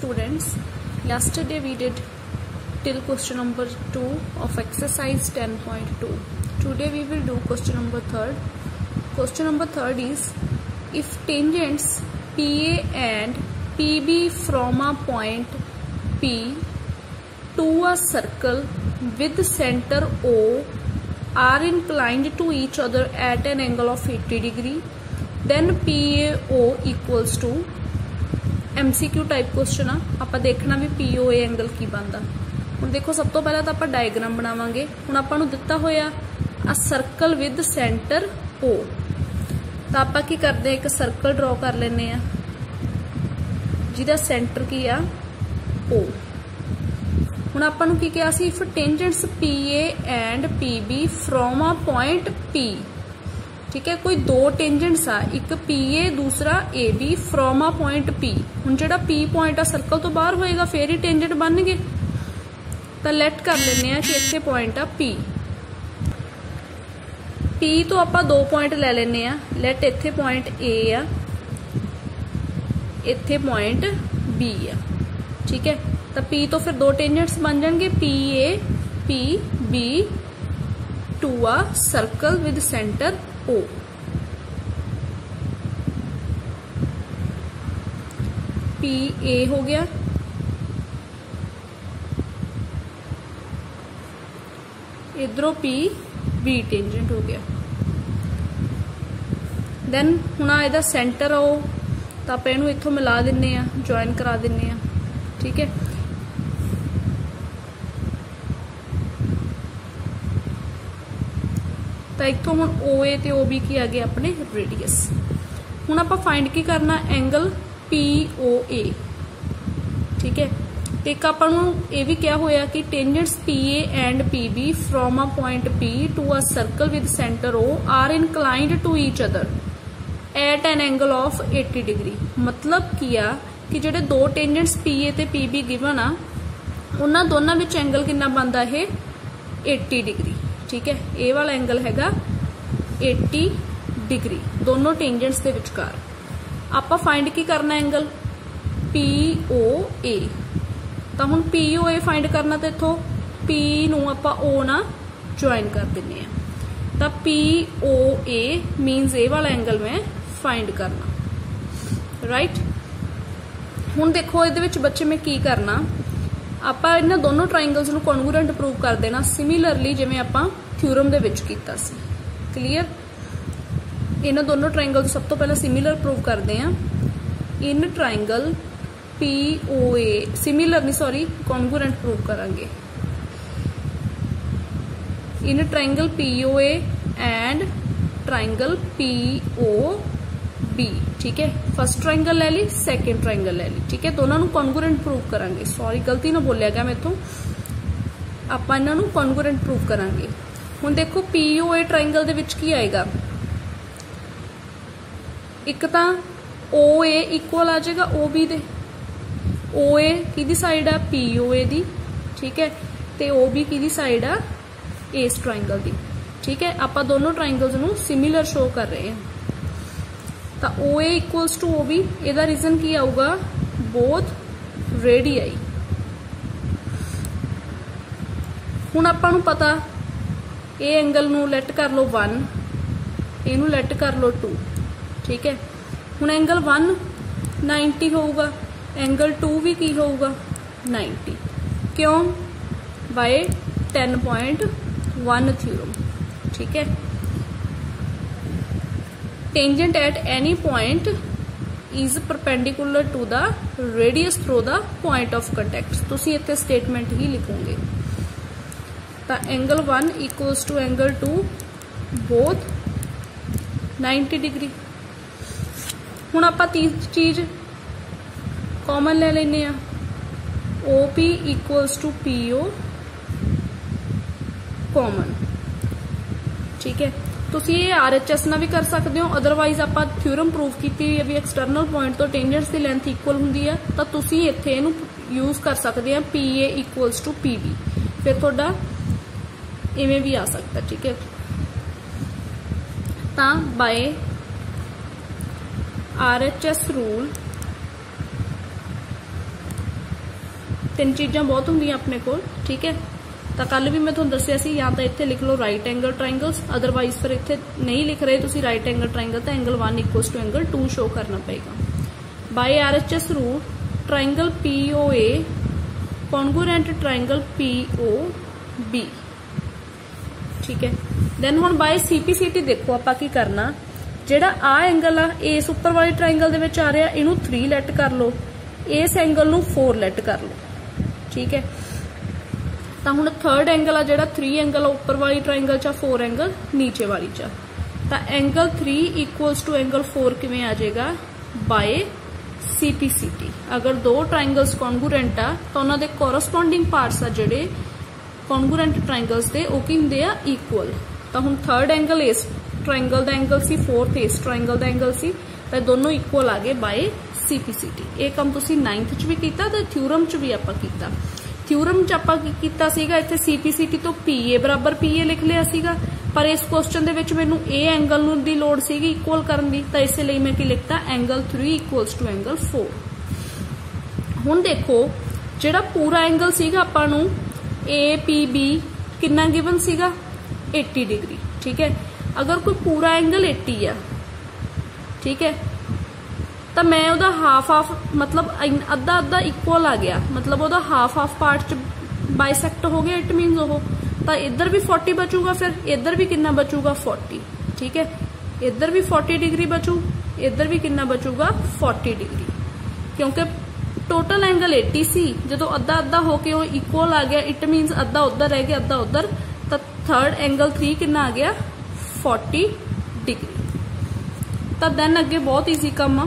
students, yesterday we did till question number 2 of exercise 10.2. Today we will do question number 3. Question number 3 is, if tangents PA and PB from a point P to a circle with center O are inclined to each other at an angle of 80 degree, then PAO equals to MCQ type question आप देखना भी POA angle की बनता। हुण देखो सब तो पहला तो आप डायग्राम बनावांगे। हुण आपां नूं दिता होया आ सर्कल विद सेंटर O, तो आप की करदे एक सर्कल ड्रॉ कर लेने आ जिहदा सेंटर की आ O। हुण आपां नूं की कहा सी, if tangents PA and PB from a point P, ठीक है, कोई दो टेंजेंट्स आ, एक PA दूसरा AB from a point P। हुण जिहड़ा P पॉइंट आ सर्कल तो बाहर होएगा फिर ही टेंजेंट बन गए, तो लेट कर लेने आ कि इत्थे पॉइंट आ P। P तो आपां दो पॉइंट ले लेने आ, लेट इत्थे पॉइंट A आ, इत्थे पॉइंट B आ, ठीक है। तो P तो फिर दो टेंजेंट्स बन जाएंगे PA PB to a circle with centre O। PA हो गया, इधरों PB टेंजेंट हो गया। देन हुण इहदा सेंटर O, तो आप इहनूं इत्थों मिला दिन्ने आ, ज्वाइन करा दिन्ने आ, ठीक है। तो इतों हुण OA ते OB की आ गए अपने रेडियस। हुण आपां फाइंड की करना, एंगल POA, ठीक है। एक आपां नूं इह भी क्या होया कि tangents PA and PB from a point P to a circle with centre O are inclined to each other at an angle of 80 degree. मतलब किया कि जिहड़े दो टेंजेंट्स PA ते PB गिवन आ, उन्हां दोनां विच एंगल कितना बनदा है 80 डिग्री, ठीक है। ए वाला एंगल हैगा 80 डिग्री दोनों टेंजेंट्स के विचकार। आपां फाइंड की करना एंगल POA, तो हुण POA फाइंड करना, तो इत्थों P नूं आपां O ना ज्वाइन कर दिन्ने आ, तो POA मीनस ए वाला एंगल मैं फाइंड करना, राइट। हुण देखो इहदे विच बच्चे मैं की करना, आपां इन्हां दोनों ट्राइंगल्स नूं कॉन्ग्रुएंट प्रूव कर देना, सिमिलरली जिवें आपां थ्योरम दे विच कीता सी। क्लीयर, इन्हां दोनों ट्राइंगल सब तो पहला सिमिलर प्रूव करते हैं। इन ट्राइंगल POA सिमिलर नहीं, सॉरी, कॉन्ग्रुएंट प्रूव करांगे। In triangle POA and triangle POB, ठीक है। फर्स्ट ट्राइंगल ले ली, सैकेंड ट्राइंगल ले ली, ठीक है। दोनों नूं कॉन्ग्रुएंट प्रूव करांगे। सॉरी गलती ना बोलिया गया मेरे तो, आपां इन्हां नूं कॉन्ग्रुएंट प्रूव करांगे। हुण देखो POA ट्राइंगल दे विच की आएगा, एक तां OA इक्वल आ जाएगा OB दे, OA किहदी साइड आ POA दी, ठीक है, ते OB किहदी साइड आ इस ट्राइंगल दी, ठीक है। आपां दोनों ट्राइंगल्स नूं सिमिलर शो कर रहे हैं, तो OA इक्वल्स टू OB। इहदा रीजन की आऊगा, बोथ रेडियाई। हुण आपां नूं पता ए एंगल नूं लेट कर लो 1, इहनूं लेट कर लो 2, ठीक है। हुण एंगल 1 90 होऊगा, एंगल 2 भी की होऊगा 90, क्यों, बाय 10.1 थ्योरम, ठीक है। Tangent at any point is perpendicular to the radius through the point of contact. तुसीं इत्थे स्टेटमेंट ही लिखोगे, तो angle 1 equals to angle 2 both 90 degree. हुण आपां तीसरी चीज कॉमन ले लेने आ, OP equals to PO common, ठीक है। तुसीं ये RHS ना भी कर सकते हो, अदरवाइज आपां थ्योरम प्रूव कीती है भी एक्सटर्नल पॉइंट तो टेंजेंट्स की लेंथ इक्वल हुंदी है, तो तुसीं इत्थे इहनूं यूज कर सकते हैं PA इक्वल्स टू PB, फिर तुहाडा इवें भी आ सकता, ठीक है। तो बाय RHS रूल तीन चीज़ां बहुत होंदियां अपने कोल, ठीक है। तो कल भी मैं तुहानूं दस्सिया सी, या तो इत्थे लिख लो राइट एंगल ट्राइंगल्स, अदरवाइज फिर इत्थे नहीं लिख रहे तुसीं राइट एंगल ट्राइंगल, तो angle 1 equals to angle 2 show करना पेगा। By RHS rule triangle POA congruent triangle POB, ठीक है। दैन हुण बाय CPCT देखो आपां की करना, जिहड़ा आ एंगल आ इस उपर वाले ट्राइंगल दे विच आ रहा, इहनूं 3 लैट कर लो, इस एंगल नूं 4 लैट कर लो, ठीक है। तो हुण थर्ड एंगल आ जिहड़ा 3 एंगल उपर वाली ट्राइंगल च, 4 एंगल नीचे वाली च, तो एंगल 3 इक्वल्स टू एंगल 4 किवें आ जाएगा बाय CPCT। अगर दो ट्राइंगल्स कॉन्गुरेंट आ तो उन्हां दे कोरसपोंडिंग पार्ट्स आ जिहड़े कॉन्गुरेंट ट्राइंगल्स दे ओह की हुंदे आ इक्वल। तो हुण थर्ड एंगल इस ट्राइंगल दा एंगल सी, फोर्थ इस ट्राइंगल दा एंगल सी, तो दोनों इक्वल आ गए बाय CPCT। ये काम तुसीं 9th च भी कीता ते थ्योरम च भी आपां कीता। थ्योरम च आपां की कीता सीगा, इत्थे CPCT तो PA बराबर PA लिख लिया सीगा, पर इस क्वेश्चन दे विच मैनूं ए एंगल नूं दी लोड़ सीगी इक्वल करन दी, तो इस लई मैं की लिखता एंगल 3 इक्वल्स टू एंगल 4। हुण देखो जिहड़ा पूरा एंगल सीगा आपां नूं APB कितना गिवन सीगा 80 डिग्री, ठीक है। अगर कोई पूरा एंगल 80 है, ठीक है, तो मैं उहदा हाफ हाफ मतलब अद्धा अद्धा इक्वल आ गया, मतलब उहदा हाफ हाफ पार्ट च बाइसेक्ट हो गया, इट मीनस वो तो इधर भी 40 बचूगा, फिर इधर भी कितना बचूगा 40, ठीक है। इधर भी 40 डिग्री बचू, इधर भी कितना बचूगा 40 डिग्री, क्योंकि टोटल एंगल 80 सी, जो अद्धा अद्धा होके वो इक्वल आ गया, इट मीनस अद्धा उधर रह गया अद्धा उधर, तो थर्ड एंगल 3 कितना आ गया 40 डिग्री। तो दैन अगे बहुत ईजी काम आ,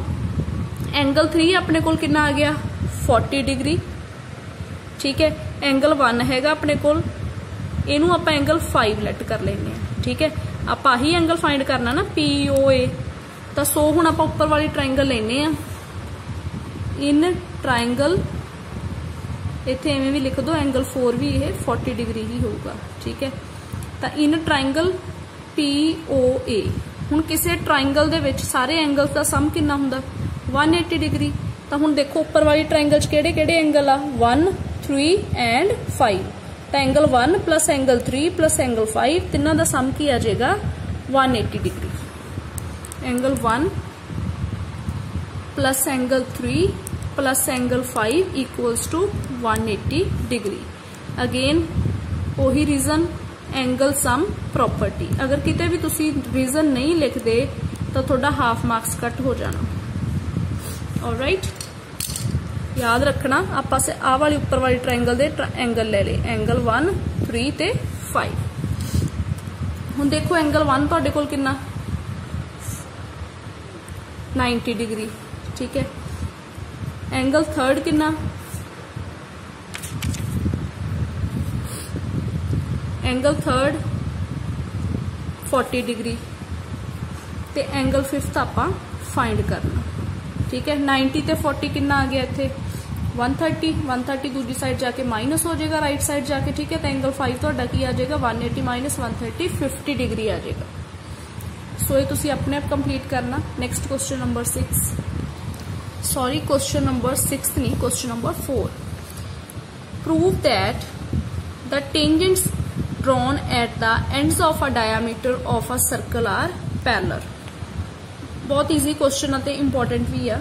एंगल 3 अपने कोल कितना आ गया 40 डिग्री, ठीक है। एंगल 1 हैगा अपने कोल, इनू आप एंगल 5 लैट कर लेने, ठीक है। आप ही एंगल फाइंड करना ना POA, तो सो हुण आप उपर वाली ट्राइंगल लेने आ, इन ट्राइंगल इत्थे इवें भी लिख दो एंगल 4 भी ये 40 डिग्री ही होगा, ठीक है। तो इन ट्राइंगल POA, हुण किसी ट्राइंगल दे विच सारे एंगल्स का सम कितना हुंदा 180 डिग्री। तो हुण देखो उपर वाली ट्राइंगल च किहड़े किहड़े एंगल आ 1, 3 एंड 5, तो angle 1 plus angle 3 plus angle 5 तिना दा सम की आ जाएगा 180 degree. Angle 1 plus angle 3 plus angle 5 equals to 180 degree. Again वही रीजन एंगल सम प्रॉपर्टी, अगर किते भी तुसी रीजन नहीं लिखते तो थोड़ा हाफ मार्क्स कट हो जाना। ऑलराइट, याद रखना आप आ वाली उपर वाली ट्राइंगल दे एंगल ले ले, एंगल 1, 3 ते 5। हुण देखो एंगल 1 तुहाडे कोल कितना 90 डिग्री, ठीक है। एंगल थर्ड कितना एंगल थर्ड 40 डिग्री, ते एंगल फिफ्थ आपां फाइंड करना, ठीक है। 90 ते 40 कितना आ गया इत्थे 130 दूजी साइड जाके माइनस हो जाएगा राइट साइड जाके, ठीक है। तो एंगल 5 तुहाडा की आ जाएगा 180 माइनस 130 50 डिग्री आ जाएगा। सो ये तुसी अपने आप कंप्लीट करना। Next question number 6, sorry question number 6 नहीं, question number 4। Prove that the tangents drawn at the ends of a diameter of a circle are parallel। बहुत इजी क्वेश्चन है, इंपॉर्टेंट भी है।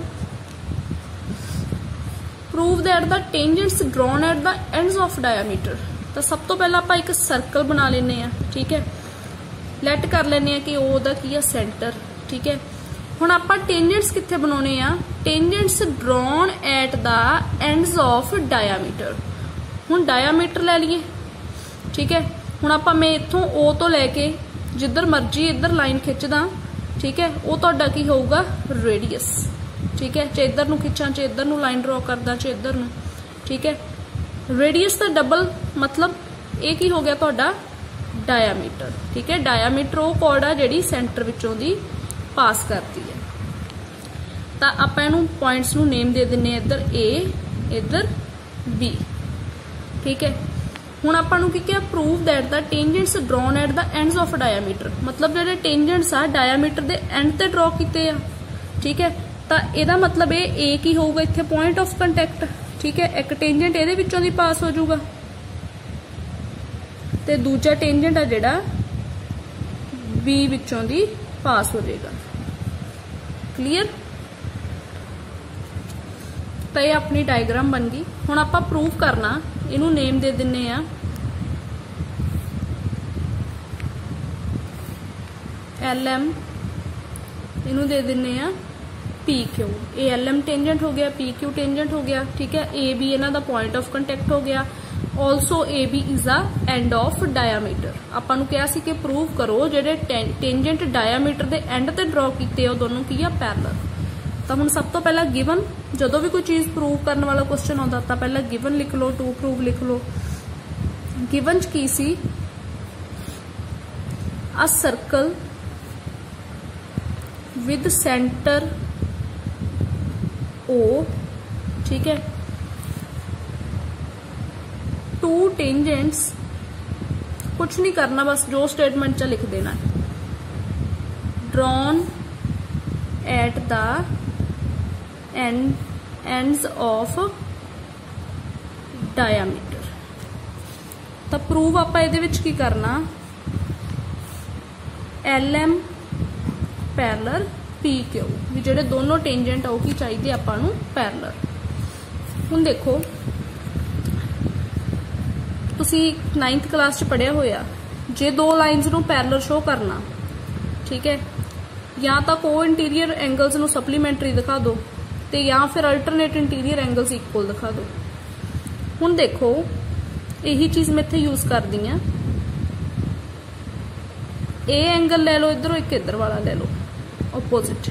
Prove that the tangents drawn at the ends of diameter, तो सब तो पहला आप एक सर्कल बना लेने हैं, ठीक है। लैट कर लेने हैं कि ओदा की है सेंटर, ठीक है। हुण आपां टेंजेंट्स कित्थे बनाने आ, tangents drawn at the ends of diameter. हुण डायमीटर ले लिए, ठीक है। हुण आपां मैं इत्थों ओ तो लैके जिधर मर्जी इधर लाइन खिंचदा, ठीक है, वो तुहाडा की होगा रेडियस, ठीक है। चे इधर नूं खिंचां, चे इधर नूं लाइन ड्रॉ करदा, चे इधर नूं, ठीक है। रेडियस का डबल मतलब ये की हो गया तुहाडा डायमीटर, ठीक है। डायमीटर वो कॉर्ड आ जिहड़ी सेंटर विचों दी पास करती है। तो आपां इहनूं पॉइंट्स नूं नेम दे दिंने, इधर A इधर B, ठीक है। हुण आपां नूं की क्या, prove that the tangents drawn at the ends of diameter, मतलब जिहड़े टेंजेंट्स आ डायमीटर दे एंड ते ड्रॉ कीते आ, ठीक है। तो इहदा मतलब ए की होगा इत्थे पॉइंट ऑफ कंटैक्ट, ठीक है। एक टेंजेंट इहदे विचों दी पास हो जाऊगा ते दूजा टेंजेंट आ जिहड़ा बी विचों दी पास हो जाएगा। क्लीयर। तो ये अपनी डायग्राम बन गई। हुण आपां प्रूव करना, इनू नेम दे दिन्ने आ LM, इनू दे दिन्ने आ PQ। ये LM टेंजेंट हो गया, PQ टेंजेंट हो गया, ठीक है। AB इन्हां दा पॉइंट ऑफ कंटैक्ट हो गया। Also AB is a end of diameter. आपां नूं कहा सी कि प्रूव करो जिहड़े टेंजेंट डायामीटर दे एंड ते ड्रॉ कीते ओ दोनों की आ पैरेलल। तो हुण सब तो पहला गिवन, जदों भी कोई चीज़ प्रूव करने वाला क्वेश्चन आता तो पहला गिवन लिख लो, टू प्रूव लिख लो। गिवन च की सी a circle with centre O, ठीक है, टू टेंजेंट्स, कुछ नहीं करना बस जो स्टेटमेंट च लिख देना है, drawn at the ends of diameter। तो प्रूव आपां इहदे विच की करना, LM पैरेलल PQ, भी जिहड़े दोनों टेंजेंट आ की चाहिए आपां नूं पैरेलल। हुण देखो तुसी 9th क्लास च पढ़िया होया, जे दो लाइनस नूं पैरेलल शो करना, ठीक है, या तो को इंटीरियर एंगल्स नूं सप्लीमेंटरी दिखा दो ते या फिर अल्टरनेट इंटीरियर एंगल्स इक्वल दिखा दो। हुण देखो यही चीज मैं इत्थे यूज कर दी हां, ए एंगल ले लो इधरों, एक इधर वाला ले लो ओपोजिट,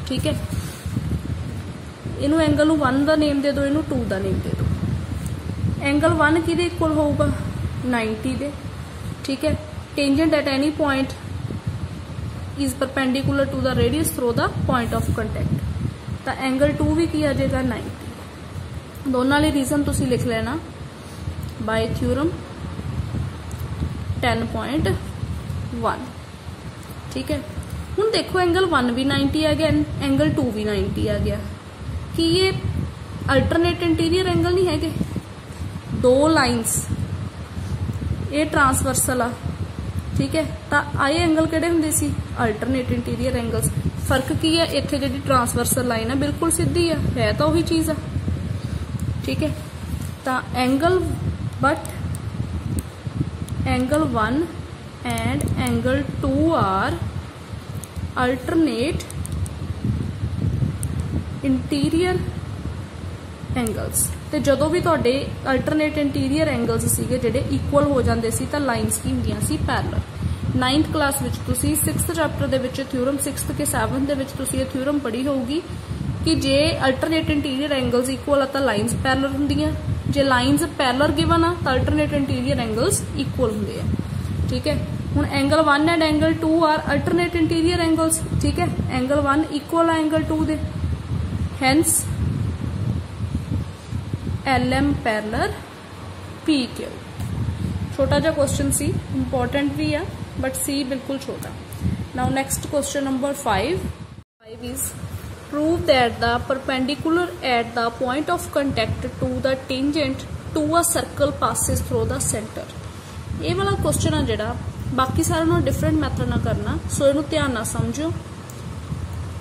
ठीक है। इनू एंगल नू 1 का नेम दे दो, इनू 2 का नेम दे दो। एंगल 1 किहदे इक्वल होगा, 90 दे, ठीक है। Tangent at any point is perpendicular to the radius through the point of contact. तो एंगल 2 भी की आ जाएगा 90। दोनों वाले रीजन तुसी लिख लेना बाय थ्योरम 10.1, ठीक है। हुण देखो एंगल 1 भी 90 आ गया, एंगल 2 भी 90 आ गया, कि ये अल्टरनेट इंटीरियर एंगल नहीं है। दो लाइन्स ये ट्रांसवर्सल आ, ठीक है। तो आए एंगल किहड़े हुंदे सी, अल्टरनेट इंटीरियर एंगल्स। फर्क की है, इत्थे जिहड़ी ट्रांसवर्सल लाइन है बिल्कुल सीधी है तो वही चीज़ है, ठीक है। तो angle but angle 1 and angle 2 are alternate interior angles. तो जदों भी तुहाडे अल्टरनेट इंटीरियर एंगल्स सीगे जिहड़े इक्वल हो जांदे सी तां लाइन्स की हुंदियां C parallel. 9th class which तुसी 6th चैप्टर दे विच थ्योरम 6th के 7th दे विच तुसी ये थ्योरम पढ़ी होगी कि जे अल्टरनेट इंटीरियर एंगल्स इक्वल आ तां लाइन्स पैरेलल हुंदियां, जे लाइन्स पैरेलल गिवन आ तां अल्टरनेट इंटीरियर एंगल्स इक्वल हुंदे आ, ठीक है। हुण angle 1 and angle 2 are alternate interior angles, ठीक है। एंगल 1 इक्वल आ एंगल 2 दे, हैंस LM पैरेलल PQ। छोटा जा क्वेश्चन सी, इंपॉर्टेंट भी है बट सी बिल्कुल छोटा। Now next question number 5 is prove that the perpendicular at the point of contact to the tangent to a circle passes through the center. ये वाला question है जिहड़ा बाकी सारे नालों डिफरेंट मैथड ना करना, सो इनू ध्यान ना समझो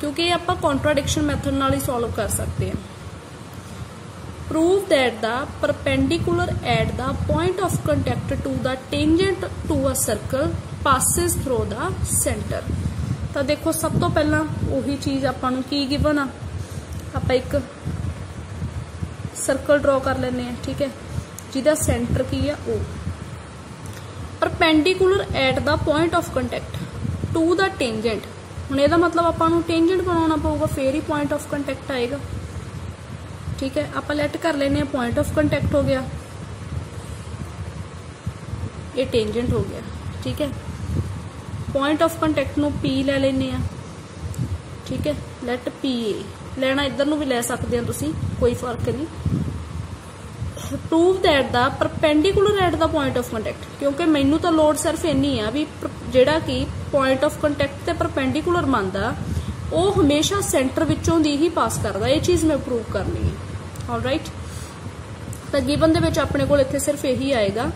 क्योंकि ये आपां कॉन्ट्राडिक्शन मैथड नाल ही सॉल्व कर सकते हैं। Prove that the perpendicular at the point of contact to the tangent to a circle passes through the center। तो देखो सब तो पहला वही चीज आपां नूं की गिवन आ, आपां एक सर्कल ड्रॉ कर लेने हैं, ठीक है, जिहदा सेंटर की है O। Perpendicular at the point of contact to the tangent, हुण इहदा मतलब आपां नूं टेंजेंट बनाउणा पऊगा फिर ही पॉइंट ऑफ कंटैक्ट आएगा, ठीक है। आप लेट कर लेने, पॉइंट ऑफ कंटैक्ट हो गया, ये टेंजेंट हो गया, ठीक है। पॉइंट ऑफ कंटैक्ट नो P ले लेने, ठीक है। लेट PA लेना, इधर नूं भी ले सकते हैं तुसी, कोई फर्क नहीं। Prove that the perpendicular at the point of contact, क्योंकि मैनू तो लोड सिर्फ इन्नी है भी जिहड़ा कि पॉइंट ऑफ कंटैक्ट ते परपेंडिकुलर बनदा वो हमेशा सेंटर विचों दी ही पास करदा, ये चीज़ मैं प्रूव करनी है। ऑलराइट, तो गिवन दे विच अपने कोल इत्थे सिर्फ यही आएगा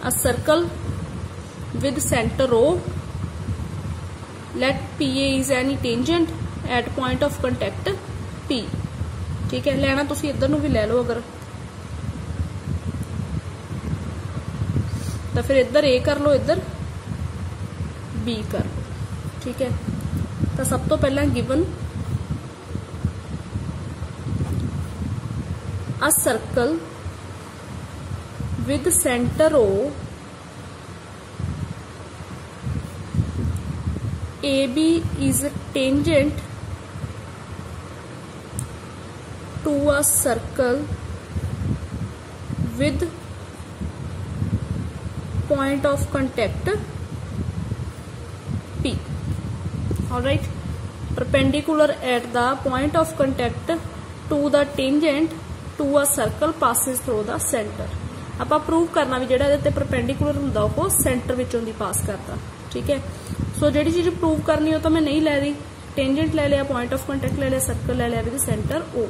a circle with centre O let PA is any tangent at point of contact P। ठीक है, लेना तुसी इधर नूं भी ले लो अगर, तो फिर इधर A कर लो, इधर B कर लो। ठीक है, तो सब तो पहला given a circle with centre O AB is tangent to a circle with point of contact P. Alright, perpendicular at the point of contact to the tangent to a circle passes through the center। आप prove करना भी जेड़ा इहदे ते perpendicular हुंदा ओह centre विचों दी पास करता। ठीक है, सो जिहड़ी चीज प्रूव करनी हो तो मैं नहीं लै रही, टेंजेंट ले लिया, पॉइंट ऑफ कंटैक्ट ले लिया, सर्कल ले लिया विद सेंटर O।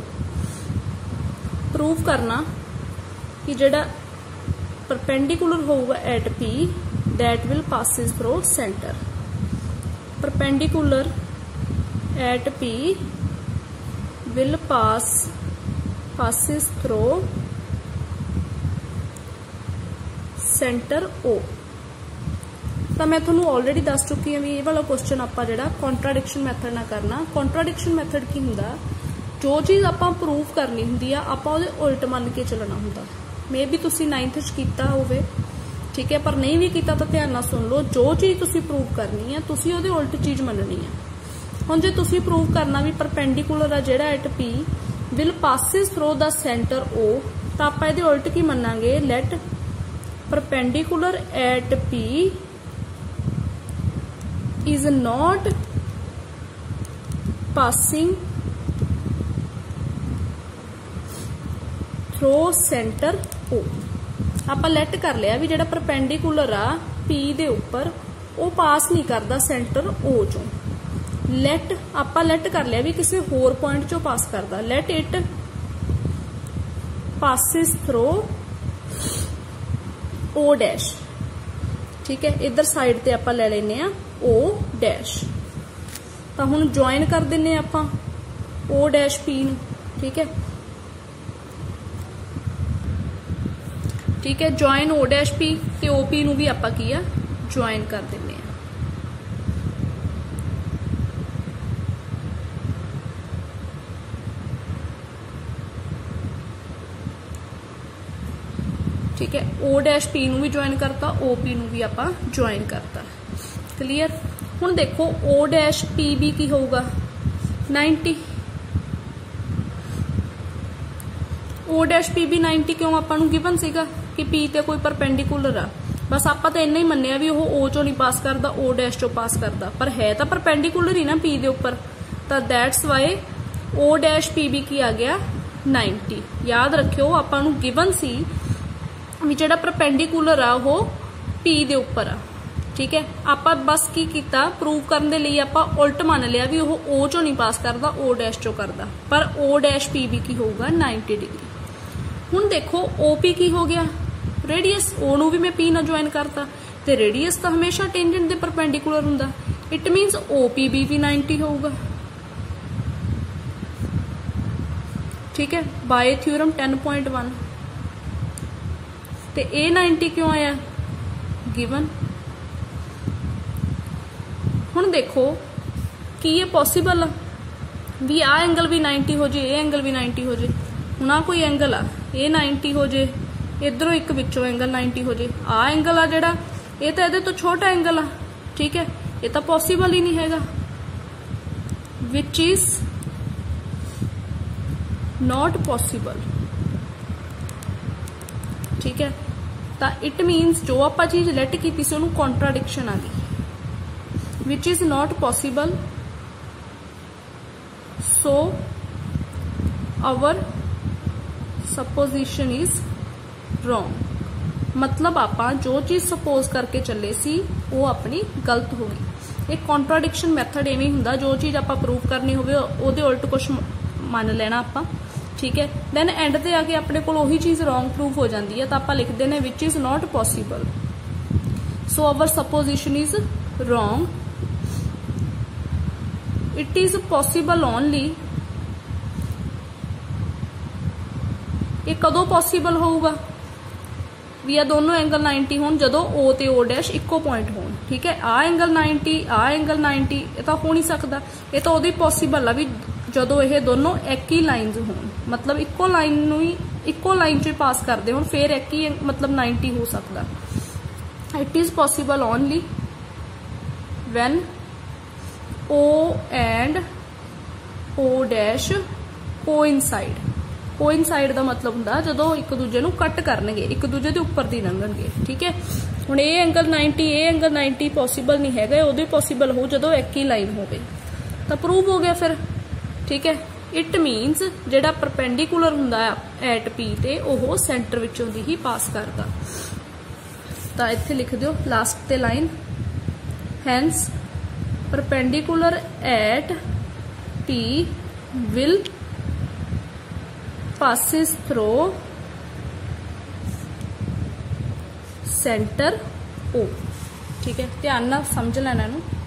प्रूव करना कि जेड़ा परपेंडिकुलर होगा at P that will passes through center. Perpendicular at P will passes through center O। तो मैं थोनू ऑलरेडी दस चुकी हूँ भी ये वाला क्वेश्चन आप जो कॉन्ट्राडिक्शन मैथड ना करना। कॉन्ट्राडिक्शन मैथड की होंगे, जो चीज़ आप प्रूव करनी होंगी आप उल्ट मन के चलना होंगे। मे भी तुसी 9th च कीता होवे, ठीक है, पर नहीं भी कीता तो ध्यान नाल सुन लो, जो चीज़ तुसी प्रूव करनी है तुसी उहदे उल्ट चीज़ मननी है। हुण जे तुसी प्रूव करना भी परपेंडिकुलर है जिहड़ा at P will passes through the centre O, तो आप इहदे उल्ट की मनांगे, let perpendicular at P is not passing through center O। आप लेट कर लिया भी जेड़ा परपेंडिकुलर आ P दे उपर वो पास नहीं करता सेंटर O चों। लेट आप लेट कर लिया भी किसी होर पॉइंट चों पास करता, let it passes through O dash. ठीक है, इधर साइड ते आप ले लेने O डैश, तो हुण ज्वाइन कर देने आप O डैश P नूं। ठीक है, ठीक है, ज्वाइन O डैश P ते OP नूं भी आप की आ ज्वाइन कर देने। ठीक है, O डैश P नूं भी ज्वाइन करता, OP नूं भी आप ज्वाइन करता। क्लीयर। हुण देखो O डैश P भी की होगा 90, O डैश P भी 90 क्यों आपां नूं गिवन सीगा कि P ते कोई परपेंडिकुलर आ, बस आपां तो इन्ना ही मन्निया भी वो O चों नहीं पास करता, O डैश चों पास करता, पर है तो परपेंडिकुलर ही ना P दे उपर, तो that's why O dash P भी की आ गया 90। याद रखियो आपां नूं गिवन सी भी जेड़ा परपेंडिकुलर आ वो P दे उपर आ। ठीक है, आप बस की कीता प्रूव करने लिए आप उल्ट मान लिया भी वो O चों नहीं पास करता, O डैश चों करता, पर O डैश P भी की होगा 90 डिग्री। हुण देखो OP की हो गया रेडियस, O नूं भी मैं P ना ज्वाइन करता, ते रेडियस तो हमेशा टेंजेंट दे परपेंडिकुलर हुंदा, इट मीनस OP भी 90 होगा। ठीक है, बाय थ्योरम 10.1 ते A 90 क्यों आया गिवन। हुण देखो कि ये पॉसिबल भी आ एंगल भी 90 हो जाए, ए एंगल भी 90 हो जाए। हुण आ कोई एंगल आ ए 90 हो जाए, इधरों एक विचों एंगल 90 हो जाए, आ एंगल आ जेड़ा ये तो इहदे तो छोटा एंगल आ। ठीक है, ये तो पॉसिबल ही नहीं हैगा, विच इज नॉट पॉसिबल। ठीक है, तो इट मीनस जो आप चीज लेट की थी उन्होंने कॉन्ट्राडिक्शन आ गई, which is not possible, so our supposition is wrong. मतलब आप जो चीज सपोज करके चले सी वो अपनी गलत हो गई। एक कॉन्ट्राडिक्शन मैथड इवें हुंदा, जो चीज आप प्रूव करनी होवे ओदे उल्ट कुछ मान लेना आप। ठीक है। दैन एंड ते आके अपने कोल ओही चीज़ रॉन्ग प्रूव हो जाती है, तो आप लिखते हैं which is not possible. So our supposition is wrong. It is possible only, ये कदों पॉसीबल होगा भी आ दोनों एंगल 90 होण जदों ओ ते ओ डैश इक्को पॉइंट होण, ठीक है। आ एंगल 90 आ एंगल 90 ये तो हो नहीं सकता, ये तो उदों पॉसीबल आ भी जदों ये दोनों एक ही लाइनस होण, मतलब इक्को लाइन नूं ही इक्को लाइन च पास करते हो फिर एक ही मतलब 90 हो सकता। It is possible only when O and O dash coincide. Coincide का मतलब होंदा जदों एक दूजे नूं कट करनगे, एक दूजे के उपर दी लंघणगे, ठीक है। हुण ये एंगल 90 ये एंगल 90 पॉसीबल नहीं है, उदों पॉसीबल हो जदों एक ही लाइन होवे, तो प्रूव हो गया फिर, ठीक है। इट मीनस जिहड़ा परपेंडिकुलर हुंदा एट पी ते ओह सेंटर विचों दी ही पास करदा। तो इत्थे लिख दिओ लास्ट ते line, hence perpendicular at P will passes through center O, ठीक है। ध्यान नाल समझ लेना इहनूं।